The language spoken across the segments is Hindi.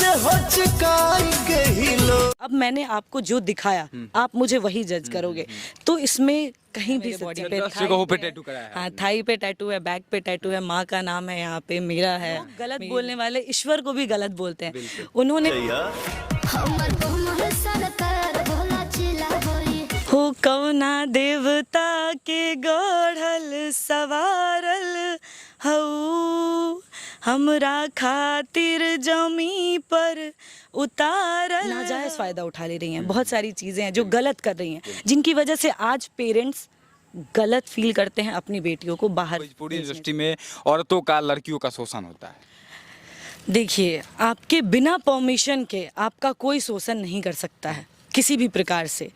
से हचकाएंगे ही लोग। अब मैंने आपको जो दिखाया आप मुझे वही जज करोगे, तो इसमें कहीं भी बॉडी पे टैटू कराया है हाँ, थाई पे टैटू है, बैक पे टैटू है, माँ का नाम है यहाँ पे, मेरा है। गलत बोलने वाले ईश्वर को भी गलत बोलते हैं। उन्होंने हो कौना देवता के गढ़ल सवारल हऊ, हमरा खातिर जमी पर उतारल। नाजायज फायदा उठा ले रही हैं, बहुत सारी चीजें हैं जो गलत कर रही हैं, जिनकी वजह से आज पेरेंट्स गलत फील करते हैं अपनी बेटियों को बाहर। भोजपुरी इंडस्ट्री में औरतों का, लड़कियों का शोषण होता है। देखिए, आपके बिना परमिशन के आपका कोई शोषण नहीं कर सकता है किसी भी प्रकार से।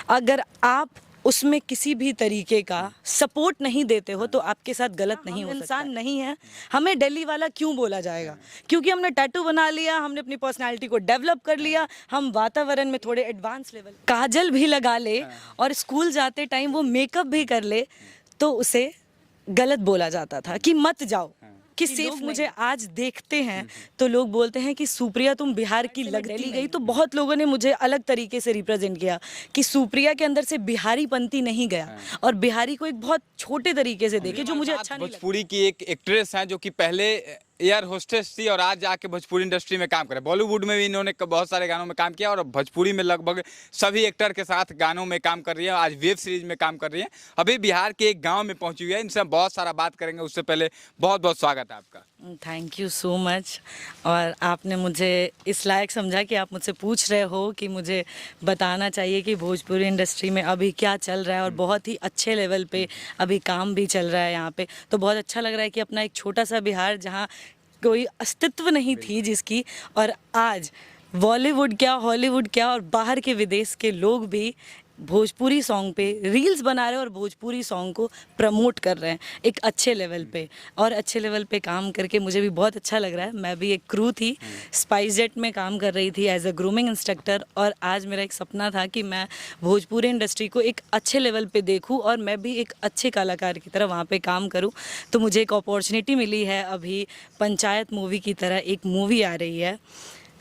अगर आप उसमें किसी भी तरीके का सपोर्ट नहीं देते हो तो आपके साथ गलत नहीं हो सकता। इंसान नहीं है, हमें दिल्ली वाला क्यों बोला जाएगा? क्योंकि हमने टैटू बना लिया, हमने अपनी पर्सनालिटी को डेवलप कर लिया, हम वातावरण में थोड़े एडवांस लेवल, काजल भी लगा ले और स्कूल जाते टाइम वो मेकअप भी कर ले तो उसे गलत बोला जाता था कि मत जाओ, कि सिर्फ मुझे आज देखते हैं तो लोग बोलते हैं कि सुप्रिया तुम बिहार की लगती गई। तो बहुत लोगों ने मुझे अलग तरीके से रिप्रेजेंट किया कि सुप्रिया के अंदर से बिहारी पंथी नहीं गया और बिहारी को एक बहुत छोटे तरीके से देखे, जो मुझे अच्छा नहीं लगा। भोजपुरी की एक एक्ट्रेस है जो कि पहले एयर होस्टेस थी और आज जाके भोजपुरी इंडस्ट्री में काम करे। बॉलीवुड में भी इन्होंने बहुत सारे गानों में काम किया और भोजपुरी में लगभग सभी एक्टर के साथ गानों में काम कर रही है। आज वेब सीरीज में काम कर रही है। अभी बिहार के एक गांव में पहुंची हुई है। इनसे हम बहुत सारा बात करेंगे। उससे पहले बहुत बहुत स्वागत है आपका। Thank you so much. और आपने मुझे इस लायक समझा कि आप मुझसे पूछ रहे हो कि मुझे बताना चाहिए कि भोजपुरी इंडस्ट्री में अभी क्या चल रहा है, और बहुत ही अच्छे लेवल पे अभी काम भी चल रहा है यहाँ पे। तो बहुत अच्छा लग रहा है कि अपना एक छोटा सा बिहार, जहाँ कोई अस्तित्व नहीं थी जिसकी, और आज बॉलीवुड क्या, हॉलीवुड क्या, और बाहर के विदेश के लोग भी भोजपुरी सॉन्ग पे रील्स बना रहे हैं और भोजपुरी सॉन्ग को प्रमोट कर रहे हैं एक अच्छे लेवल पे। और अच्छे लेवल पे काम करके मुझे भी बहुत अच्छा लग रहा है। मैं भी एक क्रू थी, स्पाइस जेट में काम कर रही थी एज अ ग्रूमिंग इंस्ट्रक्टर, और आज मेरा एक सपना था कि मैं भोजपुरी इंडस्ट्री को एक अच्छे लेवल पे देखूं और मैं भी एक अच्छे कलाकार की तरह वहाँ पे काम करूँ। तो मुझे एक अपॉर्चुनिटी मिली है। अभी पंचायत मूवी की तरह एक मूवी आ रही है,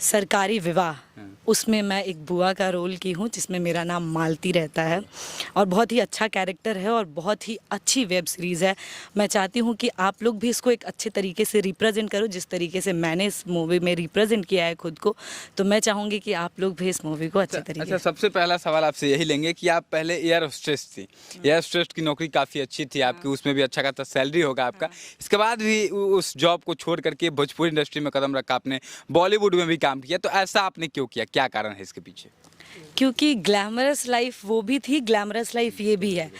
सरकारी विवाह, उसमें मैं एक बुआ का रोल की हूँ, जिसमें मेरा नाम मालती रहता है, और बहुत ही अच्छा कैरेक्टर है और बहुत ही अच्छी वेब सीरीज़ है। मैं चाहती हूँ कि आप लोग भी इसको एक अच्छे तरीके से रिप्रेजेंट करो, जिस तरीके से मैंने इस मूवी में रिप्रेजेंट किया है खुद को। तो मैं चाहूँगी कि आप लोग भी इस मूवी को अच्छे तरीके से। अच्छा, सबसे पहला सवाल आपसे यही लेंगे कि आप पहले एयर होस्टेस थी। एयर होस्टेस की नौकरी काफ़ी अच्छी थी आपकी, उसमें भी अच्छा खासा सैलरी होगा आपका। इसके बाद भी उस जॉब को छोड़ करके भोजपुरी इंडस्ट्री में कदम रखा आपने, बॉलीवुड में भी काम किया। तो ऐसा आपने क्यों किया, क्या कारण है इसके पीछे? क्योंकि ग्लैमरस लाइफ वो भी थी, ग्लैमरस लाइफ ये भी है,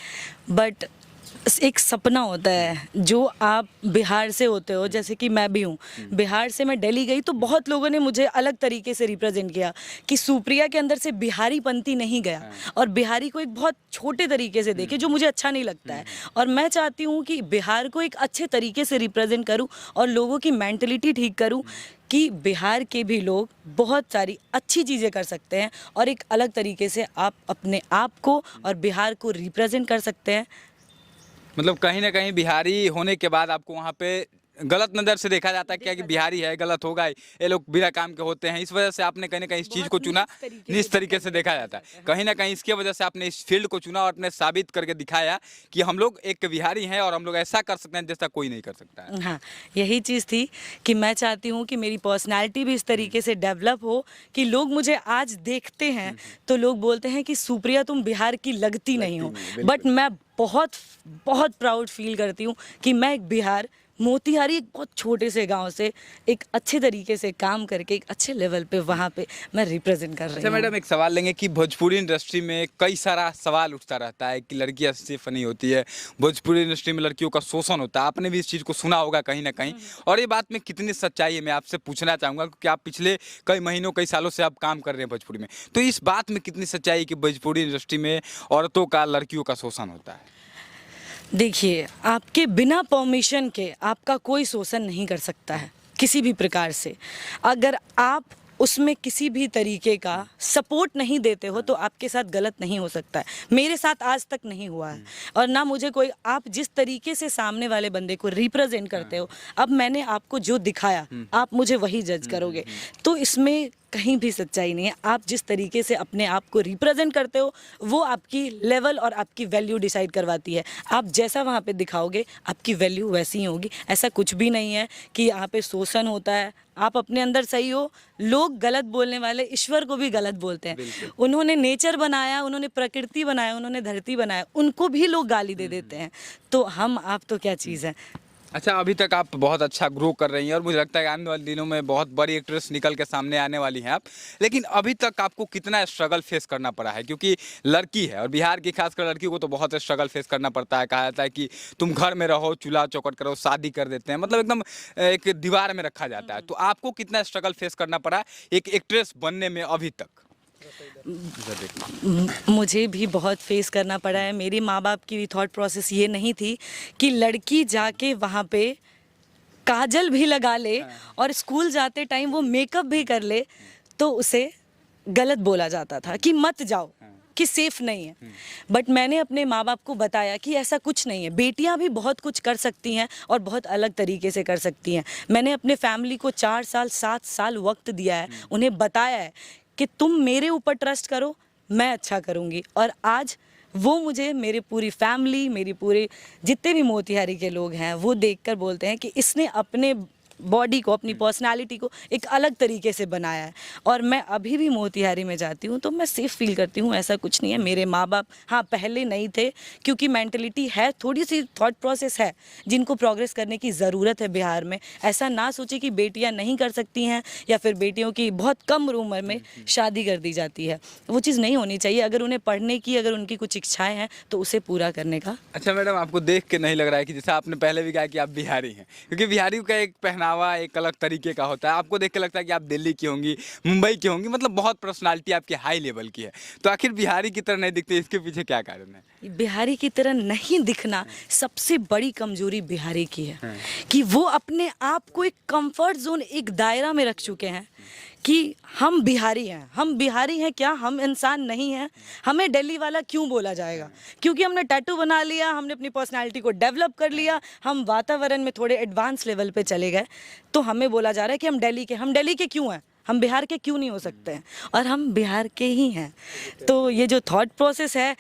बट एक सपना होता है जो आप बिहार से होते हो, जैसे कि मैं भी हूँ। बिहार से मैं दिल्ली गई तो बहुत लोगों ने मुझे अलग तरीके से रिप्रेजेंट किया कि सुप्रिया के अंदर से बिहारी पंथी नहीं गया, और बिहारी को एक बहुत छोटे तरीके से देखे, जो मुझे अच्छा नहीं लगता है। और मैं चाहती हूँ कि बिहार को एक अच्छे तरीके से रिप्रेजेंट करूँ और लोगों की मेंटलिटी ठीक करूँ कि बिहार के भी लोग बहुत सारी अच्छी चीज़ें कर सकते हैं और एक अलग तरीके से आप अपने आप को और बिहार को रिप्रेजेंट कर सकते हैं। मतलब कहीं ना कहीं बिहारी होने के बाद आपको वहाँ पे गलत नज़र से देखा जाता है, क्या कि बिहारी है, गलत होगा, ये लोग बिना काम के होते हैं। इस वजह से आपने कहीं ना कहीं इस चीज़ को चुना, इस तरीके से देखा जाता है। कहीं ना कहीं इसकी वजह से आपने इस फील्ड को चुना और अपने साबित करके दिखाया कि हम लोग एक बिहारी हैं और हम लोग ऐसा कर सकते हैं जैसा कोई नहीं कर सकता है। हाँ, यही चीज़ थी कि मैं चाहती हूँ कि मेरी पर्सनैलिटी भी इस तरीके से डेवलप हो कि लोग मुझे आज देखते हैं तो लोग बोलते हैं कि सुप्रिया तुम बिहार की लगती नहीं हो। बट मैं बहुत बहुत प्राउड फील करती हूँ कि मैं एक बिहार मोतिहारी, एक बहुत छोटे से गांव से एक अच्छे तरीके से काम करके एक अच्छे लेवल पे वहाँ पे मैं रिप्रेजेंट कर रही हूँ। अच्छा मैडम, एक सवाल लेंगे कि भोजपुरी इंडस्ट्री में कई सारा सवाल उठता रहता है कि लड़कियाँ सेफ नहीं होती है, भोजपुरी इंडस्ट्री में लड़कियों का शोषण होता है। आपने भी इस चीज़ को सुना होगा कहीं ना कहीं, और ये बात में कितनी सच्चाई है मैं आपसे पूछना चाहूँगा, क्योंकि आप पिछले कई महीनों कई सालों से आप काम कर रहे हैं भोजपुरी में। तो इस बात में कितनी सच्चाई है कि भोजपुरी इंडस्ट्री में औरतों का, लड़कियों का शोषण होता है? देखिए, आपके बिना परमिशन के आपका कोई शोषण नहीं कर सकता है किसी भी प्रकार से। अगर आप उसमें किसी भी तरीके का सपोर्ट नहीं देते हो तो आपके साथ गलत नहीं हो सकता है। मेरे साथ आज तक नहीं हुआ है और ना मुझे कोई, आप जिस तरीके से सामने वाले बंदे को रिप्रेजेंट करते हो, अब मैंने आपको जो दिखाया आप मुझे वही जज करोगे, तो इसमें कहीं भी सच्चाई नहीं है। आप जिस तरीके से अपने आप को रिप्रेजेंट करते हो वो आपकी लेवल और आपकी वैल्यू डिसाइड करवाती है। आप जैसा वहाँ पे दिखाओगे आपकी वैल्यू वैसी ही होगी। ऐसा कुछ भी नहीं है कि यहाँ पे शोषण होता है। आप अपने अंदर सही हो, लोग गलत बोलने वाले ईश्वर को भी गलत बोलते हैं। उन्होंने नेचर बनाया, उन्होंने प्रकृति बनाया, उन्होंने धरती बनाया, उनको भी लोग गाली दे देते हैं। तो हम आप तो क्या चीज़ है। अच्छा, अभी तक आप बहुत अच्छा ग्रो कर रही हैं और मुझे लगता है कि आने वाले दिनों में बहुत बड़ी एक्ट्रेस निकल के सामने आने वाली हैं आप। लेकिन अभी तक आपको कितना स्ट्रगल फेस करना पड़ा है? क्योंकि लड़की है और बिहार की खासकर लड़की को तो बहुत स्ट्रगल फेस करना पड़ता है। कहा जाता है कि तुम घर में रहो, चूल्हा चौकट करो, शादी कर देते हैं, मतलब एकदम एक दीवार में रखा जाता है। तो आपको कितना स्ट्रगल फेस करना पड़ा एक एक्ट्रेस बनने में अभी तक? मुझे भी बहुत फेस करना पड़ा है। मेरे माँ बाप की भी थॉट प्रोसेस ये नहीं थी कि लड़की जाके वहाँ पे काजल भी लगा ले और स्कूल जाते टाइम वो मेकअप भी कर ले तो उसे गलत बोला जाता था कि मत जाओ, कि सेफ नहीं है। बट मैंने अपने माँ बाप को बताया कि ऐसा कुछ नहीं है, बेटियां भी बहुत कुछ कर सकती हैं और बहुत अलग तरीके से कर सकती हैं। मैंने अपने फैमिली को 4 साल 7 साल वक्त दिया है, उन्हें बताया है कि तुम मेरे ऊपर ट्रस्ट करो, मैं अच्छा करूँगी। और आज वो मुझे, मेरी पूरी फैमिली, मेरी पूरे जितने भी मोतिहारी के लोग हैं वो देखकर बोलते हैं कि इसने अपने बॉडी को, अपनी पर्सनालिटी को एक अलग तरीके से बनाया है। और मैं अभी भी मोतिहारी में जाती हूँ तो मैं सेफ फील करती हूँ। ऐसा कुछ नहीं है। मेरे माँ बाप हाँ पहले नहीं थे, क्योंकि मेंटलिटी है, थोड़ी सी थॉट प्रोसेस है जिनको प्रोग्रेस करने की ज़रूरत है बिहार में। ऐसा ना सोचे कि बेटियाँ नहीं कर सकती हैं या फिर बेटियों की बहुत कम उम्र में शादी कर दी जाती है। वो चीज़ नहीं होनी चाहिए। अगर उन्हें पढ़ने की, अगर उनकी कुछ इच्छाएँ हैं तो उसे पूरा करने का। अच्छा मैडम, आपको देख के नहीं लग रहा है कि जैसा आपने पहले भी कहा कि आप बिहारी हैं? क्योंकि बिहारी का एक पहनावा एक अलग तरीके का होता है। आपको देख के लगता है कि आप दिल्ली की होंगी, मुंबई की होंगी, मतलब बहुत पर्सनालिटी आपकी हाई लेवल की है। तो आखिर बिहारी की तरह नहीं दिखते, इसके पीछे क्या कारण है? बिहारी की तरह नहीं दिखना सबसे बड़ी कमजोरी बिहारी की है कि वो अपने आप को एक कंफर्ट जोन, एक दायरा में रख चुके हैं कि हम बिहारी हैं। हम बिहारी हैं क्या, हम इंसान नहीं हैं? हमें दिल्ली वाला क्यों बोला जाएगा? क्योंकि हमने टैटू बना लिया, हमने अपनी पर्सनालिटी को डेवलप कर लिया, हम वातावरण में थोड़े एडवांस लेवल पे चले गए, तो हमें बोला जा रहा है कि हम दिल्ली के क्यों हैं? हम बिहार के क्यों नहीं हो सकते हैं? और हम बिहार के ही हैं। तो ये जो थॉट प्रोसेस है,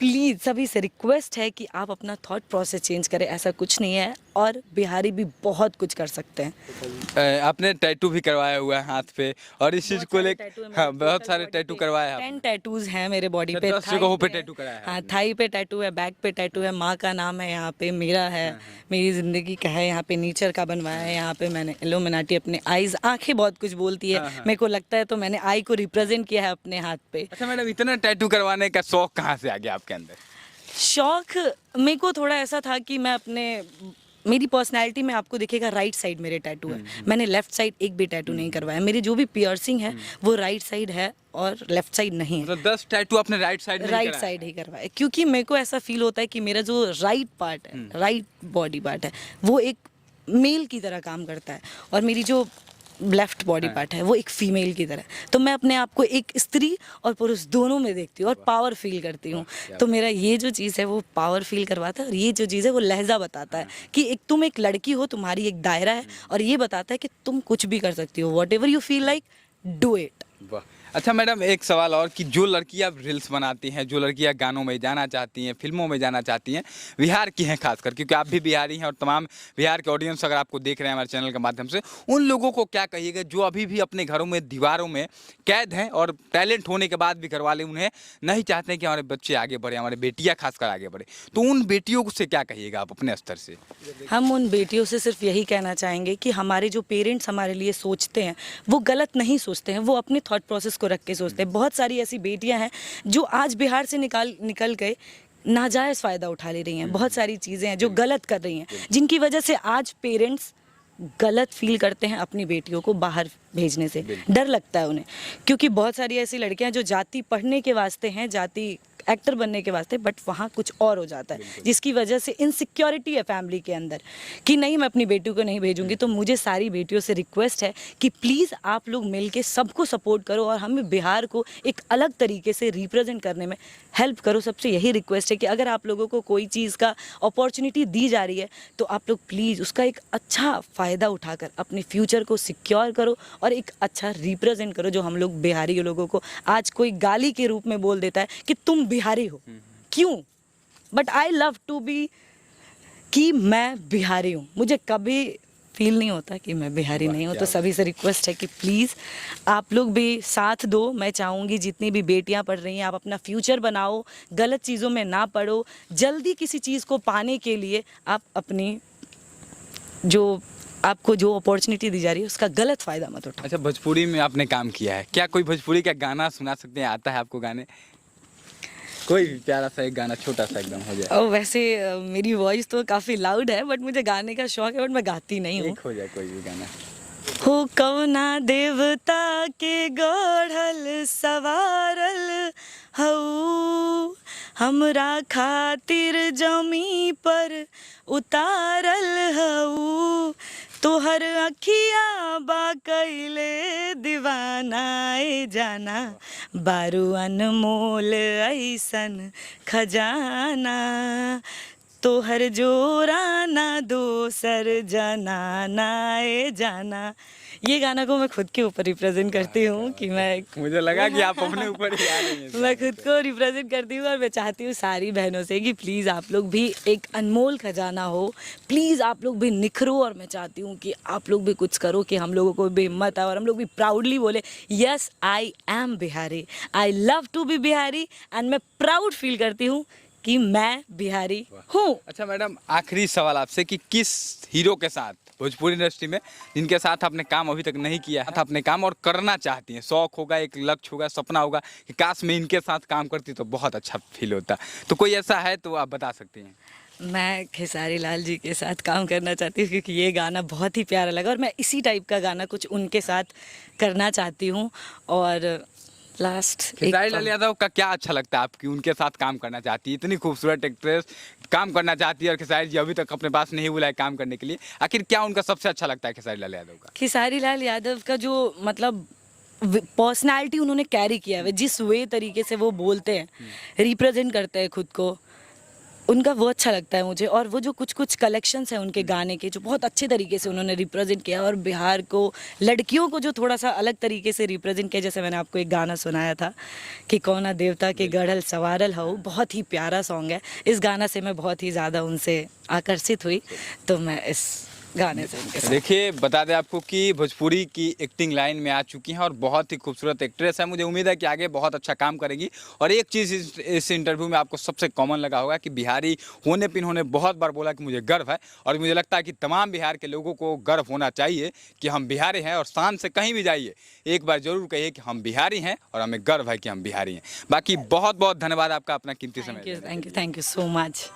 प्लीज़ सभी से रिक्वेस्ट है कि आप अपना थॉट प्रोसेस चेंज करें। ऐसा कुछ नहीं है और बिहारी भी बहुत कुछ कर सकते हैं। आपने टैटू भी करवाया हुआ है हाथ पे और इस चीज़ को लेकर, हाँ बहुत सारे टैटू करवाए हैं। 10 टैटूज हैं मेरे बॉडी पे। 10 जगहों पे टैटू कराया है? हाँ, थाई पे टैटू है, बैक पे टैटू है, माँ का नाम है यहाँ पे, मेरा है, मेरी ज़िंदगी का है, यहाँ पे नेचर का बनवाया है, यहाँ पे मैंने इल्यूमिनाटी, अपने आईज, आंखें बहुत कुछ बोलती है मेरे को लगता है, तो मैंने आई को रिप्रेजेंट किया है अपने हाथ पे। अच्छा मैडम, इतना टैटू करवाने का शौक कहाँ से आ गया आपके अंदर? शौक मेरे को थोड़ा ऐसा था कि मैं मेरी पर्सनैलिटी में आपको दिखेगा राइट साइड मेरे टैटू है। मैंने लेफ्ट साइड एक भी टैटू नहीं करवाया। मेरी जो भी पियर्सिंग है वो राइट साइड है और लेफ्ट साइड नहीं है। मतलब 10 टैटू आपने राइट साइड में राइट साइड ही करवाया, क्योंकि मेरे को ऐसा फील होता है कि मेरा जो राइट पार्ट है, राइट बॉडी पार्ट है, वो एक मेल की तरह काम करता है और मेरी जो लेफ्ट बॉडी पार्ट है वो एक फीमेल की तरह। तो मैं अपने आप को एक स्त्री और पुरुष दोनों में देखती हूँ और पावर फील करती हूँ। तो मेरा ये जो चीज़ है वो पावर फील करवाता है और ये जो चीज़ है वो लहजा बताता है कि एक तुम एक लड़की हो, तुम्हारी एक दायरा है और ये बताता है कि तुम कुछ भी कर सकती हो। What ever you feel like, do it. वाह। अच्छा मैडम, एक सवाल और कि जो लड़कियां रील्स बनाती हैं, जो लड़कियां गानों में जाना चाहती हैं, फिल्मों में जाना चाहती हैं, बिहार की हैं खासकर, क्योंकि आप भी बिहारी हैं और तमाम बिहार के ऑडियंस अगर आपको देख रहे हैं हमारे चैनल के माध्यम से, उन लोगों को क्या कहिएगा जो अभी भी अपने घरों में दीवारों में कैद हैं और टैलेंट होने के बाद भी घर वाले उन्हें नहीं चाहते हैं कि हमारे बच्चे आगे बढ़े, हमारे बेटियाँ खासकर आगे बढ़े, तो उन बेटियों से क्या कहिएगा आप अपने स्तर से? हम उन बेटियों से सिर्फ यही कहना चाहेंगे कि हमारे जो पेरेंट्स हमारे लिए सोचते हैं वो गलत नहीं सोचते हैं, वो अपने थॉट प्रोसेस को रख के सोचते हैं। बहुत सारी ऐसी बेटियां हैं जो आज बिहार से निकल गए नाजायज़ फ़ायदा उठा ले रही हैं। बहुत सारी चीज़ें हैं जो गलत कर रही हैं, जिनकी वजह से आज पेरेंट्स गलत फील करते हैं अपनी बेटियों को बाहर भेजने से। डर लगता है उन्हें, क्योंकि बहुत सारी ऐसी लड़कियां जो जाति पढ़ने के वास्ते हैं, जाति एक्टर बनने के वास्ते, बट वहाँ कुछ और हो जाता है जिसकी वजह से इनसिक्योरिटी है फैमिली के अंदर कि नहीं मैं अपनी बेटी को नहीं भेजूंगी। तो मुझे सारी बेटियों से रिक्वेस्ट है कि प्लीज़ आप लोग मिलके सबको सपोर्ट करो और हमें बिहार को एक अलग तरीके से रिप्रेजेंट करने में हेल्प करो। सबसे यही रिक्वेस्ट है कि अगर आप लोगों को कोई चीज़ का अपॉर्चुनिटी दी जा रही है तो आप लोग प्लीज़ उसका एक अच्छा फ़ायदा उठाकर अपने फ्यूचर को सिक्योर करो और एक अच्छा रिप्रेजेंट करो। जो हम लोग बिहारी लोगों को आज कोई गाली के रूप में बोल देता है कि तुम बिहारी हो, क्यों? But I love to be कि मैं बिहारी हूँ। मुझे कभी फील नहीं होता कि मैं बिहारी नहीं हूँ। तो सभी से रिक्वेस्ट है कि प्लीज़ आप लोग भी साथ दो। मैं चाहूँगी जितनी भी बेटियाँ पढ़ रही हैं आप अपना फ्यूचर बनाओ, गलत चीज़ों में ना पढ़ो। जल्दी किसी चीज़ को पाने के लिए आप अपनी आपको जो अपॉर्चुनिटी दी जा रही है उसका गलत फ़ायदा मत उठाओ। अच्छा, भोजपुरी में आपने काम किया है, क्या कोई भोजपुरी का गाना सुना सकते हैं? आता है आपको गाने? कोई भी प्यारा सा एक गाना, छोटा सा एकदम हो जाए। और वैसे मेरी वॉइस तो काफ़ी लाउड है, बट मुझे गाने का शौक है, बट मैं गाती नहीं हूँ। एक हो जाए कोई भी गाना। हो कौना देवता के गढ़ल सवारल हऊ, हमरा खातिर जमी पर उतारल हऊ, तोहर अखिया बा कइले दीवानाए जाना, बारू अनमोल ऐसन खजाना, तोहर जोराना दोसर जनानाए जाना। ये गाना को मैं खुद के ऊपर रिप्रेजेंट करती हूँ कि मैं, मुझे लगा कि आप अपने ऊपर ही आ रही हैं। मैं खुद को रिप्रेजेंट करती हूँ और मैं चाहती हूँ सारी बहनों से कि प्लीज़ आप लोग भी एक अनमोल खजाना हो, प्लीज़ आप लोग भी निखरो। और मैं चाहती हूँ कि आप लोग भी कुछ करो कि हम लोगों को भी हिम्मत आए और हम लोग भी प्राउडली बोले yes I am Bihari, I love to be Bihari and मैं प्राउड फील करती हूँ कि मैं बिहारी हूँ। अच्छा मैडम, आखिरी सवाल आपसे कि किस हीरो के साथ भोजपुरी इंडस्ट्री में जिनके साथ आपने काम अभी तक नहीं किया है, आपने काम और करना चाहती हैं, शौक होगा, एक लक्ष्य होगा, सपना होगा कि काश मैं इनके साथ काम करती तो बहुत अच्छा फील होता, तो कोई ऐसा है तो आप बता सकती हैं? मैं खेसारी लाल जी के साथ काम करना चाहती हूँ क्योंकि ये गाना बहुत ही प्यारा लगा और मैं इसी टाइप का गाना कुछ उनके साथ करना चाहती हूँ। और लास्ट खेसारी लाल यादव का क्या अच्छा लगता है आपकी, उनके साथ काम करना चाहती है? इतनी खूबसूरत एक्ट्रेस काम करना चाहती है और खेसारी जी अभी तक अपने पास नहीं बुलाए काम करने के लिए, आखिर क्या उनका सबसे अच्छा लगता है खेसारी लाल यादव का? खेसारी लाल यादव का जो मतलब पर्सनालिटी उन्होंने कैरी किया है, जिस वे तरीके से वो बोलते हैं, रिप्रेजेंट करते हैं खुद को, उनका वो अच्छा लगता है मुझे। और वो जो कुछ कुछ कलेक्शंस हैं उनके गाने के जो बहुत अच्छे तरीके से उन्होंने रिप्रेजेंट किया और बिहार को, लड़कियों को जो थोड़ा सा अलग तरीके से रिप्रेजेंट किया। जैसे मैंने आपको एक गाना सुनाया था कि कौना देवता के गढ़ल सवारल हो, बहुत ही प्यारा सॉन्ग है। इस गाना से मैं बहुत ही ज़्यादा उनसे आकर्षित हुई, तो मैं इस गाने से उनके साथ। देखिए, बता दें आपको कि भोजपुरी की एक्टिंग लाइन में आ चुकी हैं और बहुत ही खूबसूरत एक्ट्रेस है। मुझे उम्मीद है कि आगे बहुत अच्छा काम करेगी। और एक चीज़ इस इंटरव्यू में आपको सबसे कॉमन लगा होगा कि बिहारी होने पे इन्होंने बहुत बार बोला कि मुझे गर्व है, और मुझे लगता है कि तमाम बिहार के लोगों को गर्व होना चाहिए कि हम बिहारी हैं। और शान से कहीं भी जाइए एक बार जरूर कहिए कि हम बिहारी हैं और हमें गर्व है कि हम बिहारी हैं। बाकी बहुत बहुत धन्यवाद आपका अपना कीमती समय। Thank you so much.